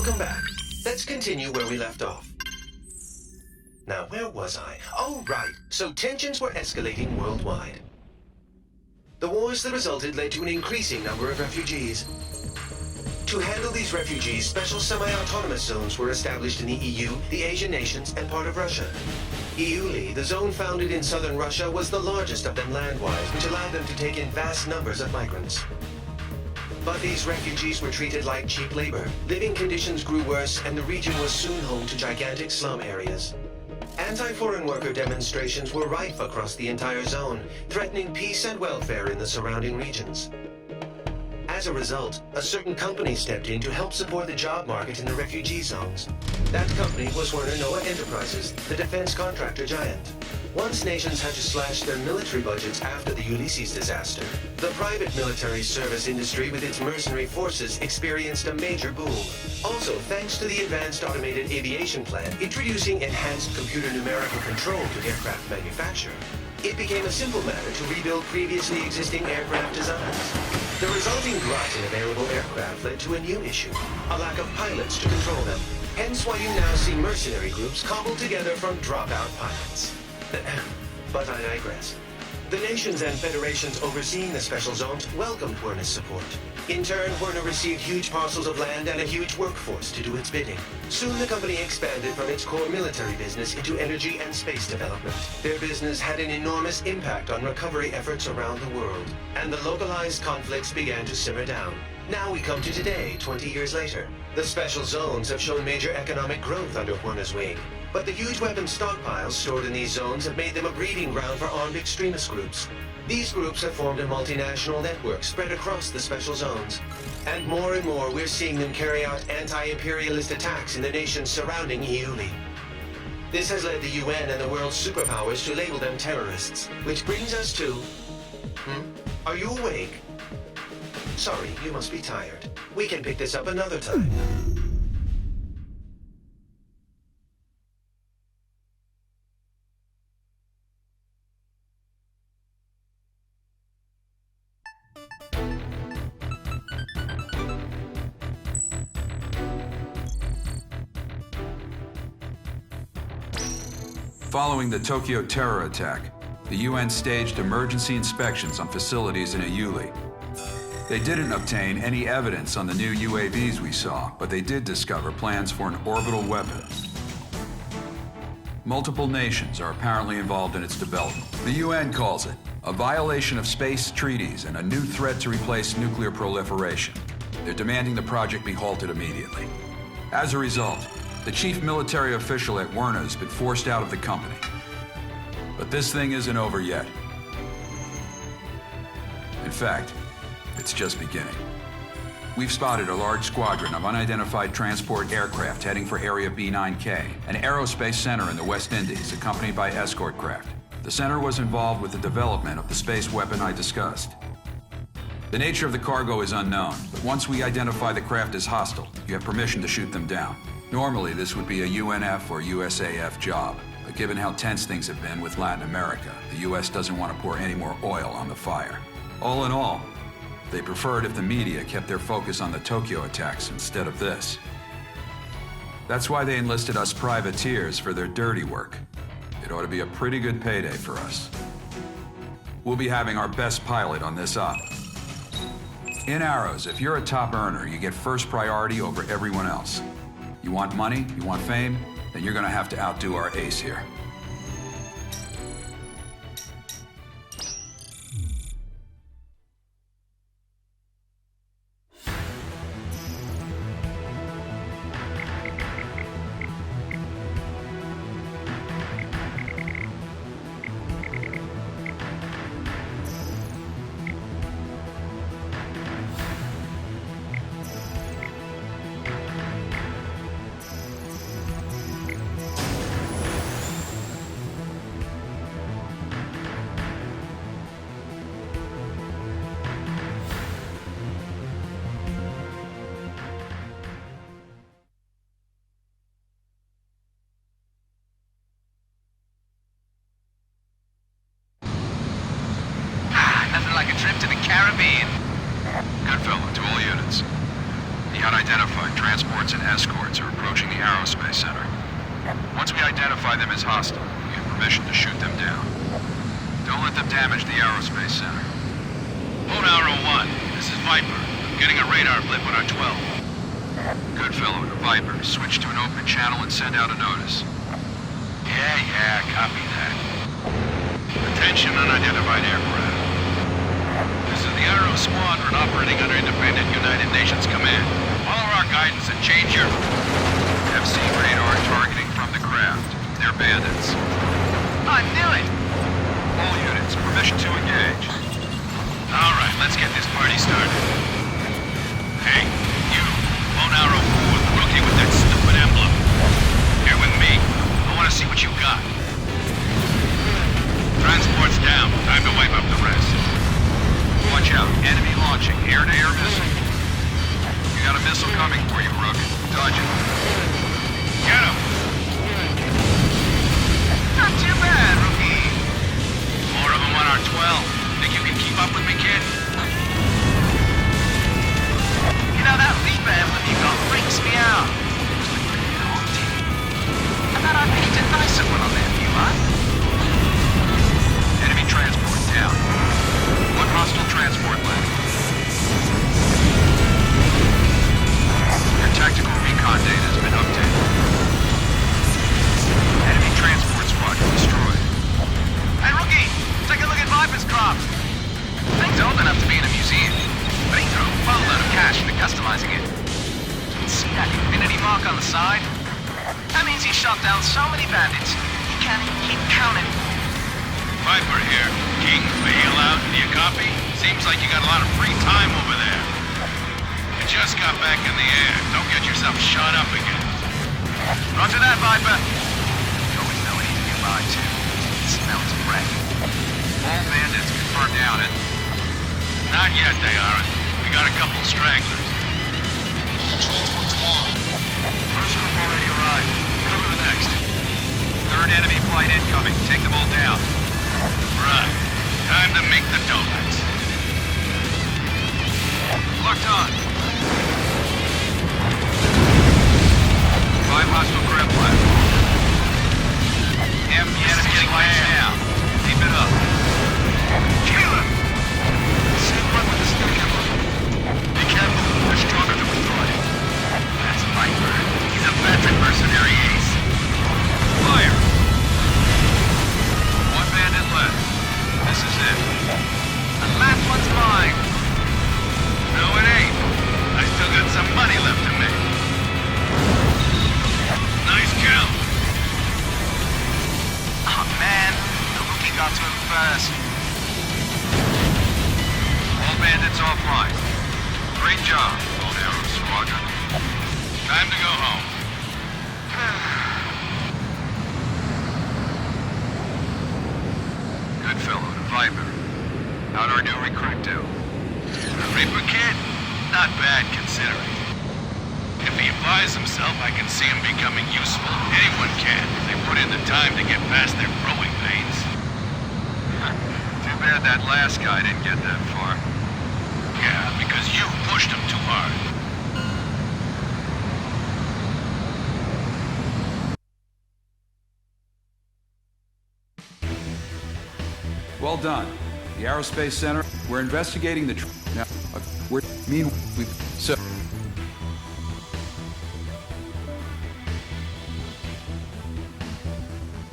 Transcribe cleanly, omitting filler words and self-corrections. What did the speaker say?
Welcome back. Let's continue where we left off. Now, where was I? Oh, right. So tensions were escalating worldwide. The wars that resulted led to an increasing number of refugees. To handle these refugees, special semi-autonomous zones were established in the EU, the Asian nations, and part of Russia. EULI, the zone founded in southern Russia, was the largest of them land-wise, which allowed them to take in vast numbers of migrants. But these refugees were treated like cheap labor. Living conditions grew worse, and the region was soon home to gigantic slum areas. Anti-foreign worker demonstrations were rife across the entire zone, threatening peace and welfare in the surrounding regions. As a result, a certain company stepped in to help support the job market in the refugee zones. That company was Warner Noah Enterprises, the defense contractor giant. Once nations had to slash their military budgets after the Ulysses disaster, the private military service industry with its mercenary forces experienced a major boom. Also, thanks to the Advanced Automated Aviation Plan introducing enhanced computer numerical control to aircraft manufacture, it became a simple matter to rebuild previously existing aircraft designs. The resulting glut in available aircraft led to a new issue, a lack of pilots to control them. Hence why you now see mercenary groups cobbled together from dropout pilots. But I digress. The nations and federations overseeing the special zones welcomed Werner's support. In turn, Werner received huge parcels of land and a huge workforce to do its bidding. Soon the company expanded from its core military business into energy and space development. Their business had an enormous impact on recovery efforts around the world, and the localized conflicts began to simmer down. Now we come to today, 20 years later. The special zones have shown major economic growth under Werner's wing. But the huge weapons stockpiles stored in these zones have made them a breeding ground for armed extremist groups. These groups have formed a multinational network spread across the special zones. And more we're seeing them carry out anti-imperialist attacks in the nations surrounding EULI. This has led the UN and the world's superpowers to label them terrorists. Which brings us to... Are you awake? Sorry, you must be tired. We can pick this up another time. Following the Tokyo terror attack, the UN staged emergency inspections on facilities in EULI. They didn't obtain any evidence on the new UAVs we saw, but they did discover plans for an orbital weapon. Multiple nations are apparently involved in its development. The UN calls it a violation of space treaties and a new threat to replace nuclear proliferation. They're demanding the project be halted immediately. As a result, the chief military official at Werner's been forced out of the company. But this thing isn't over yet. In fact, it's just beginning. We've spotted a large squadron of unidentified transport aircraft heading for Area B9K, an aerospace center in the West Indies, accompanied by escort craft. The center was involved with the development of the space weapon I discussed. The nature of the cargo is unknown, but once we identify the craft as hostile, you have permission to shoot them down. Normally, this would be a UNF or USAF job, but given how tense things have been with Latin America, the US doesn't want to pour any more oil on the fire. All in all, they preferred if the media kept their focus on the Tokyo attacks instead of this. That's why they enlisted us privateers for their dirty work. It ought to be a pretty good payday for us. We'll be having our best pilot on this op. In Arrows, if you're a top earner, you get first priority over everyone else. You want money, you want fame, then you're gonna have to outdo our ace here. Unidentified transports and escorts are approaching the aerospace center. Once we identify them as hostile, we have permission to shoot them down. Don't let them damage the aerospace center. Phone Arrow 1, this is Viper. I'm getting a radar blip on our 12. Good fellow to Viper. Switch to an open channel and send out a notice. Yeah, copy that. Attention unidentified aircraft. This is the Arrow Squadron operating under independent United Nations command. Follow our guidance and change your... FC radar targeting from the craft. They're bandits. I knew it! All units, permission to engage. All right, let's get this party started. Hey, you, Phone Arrow 4, the rookie with that stupid emblem. Here with me. I want to see what you got. Transport's down. Time to wipe up the rest. Watch out. Enemy launching air-to-air missile. You got a missile coming for you, Rook. Dodge it. Get him! Not too bad, rookie. More of them on our 12. Think you can keep up with me, kid? You know, that Reaper emblem you got freaks me out. I thought I picked a nicer one on there for you, huh? Enemy transport down. One hostile transport left. Your tactical recon data has been updated. Enemy transport squadron destroyed. Hey, rookie! Take a look at Viper's craft. Thing's old enough to be in a museum, but he threw a boatload of cash into customizing it. See that infinity mark on the side? That means he shot down so many bandits, he can't even keep counting. Viper here. King, are you allowed? Do you copy? Seems like you got a lot of free time over there. You just got back in the air. Don't get yourself shot up again. Roger that, Viper. You always know what he's nearby, too. It smells fresh. All bandits confirmed down it. Not yet, they aren't. We got a couple stragglers. First group already arrived. Cover the next. Third enemy flight incoming. Take them all down. Right. Time to make the donuts. Locked on. 5 hostile craft left. Enemy getting flanked down. Keep it up. Kill him! Same one with the stick emblem. Be careful. They're stronger than we thought. That's Viper. He's a veteran mercenary ace. Fire! One bandit left. This is it. The last one's mine. No, it ain't. I still got some money left to make. Nice kill. Oh, man. The rookie got to him first. All bandits offline. Great job, Old Arrow Squadron. Time to go home. Good fellow to Viper. How'd our new recruit do? The Reaper kid? Not bad, considering. If he applies himself, I can see him becoming useful. Anyone can, if they put in the time to get past their growing pains. Too bad that last guy didn't get that far. Yeah, because you pushed him too hard. Well done. The Aerospace Center, we're investigating the... Now, we're... So...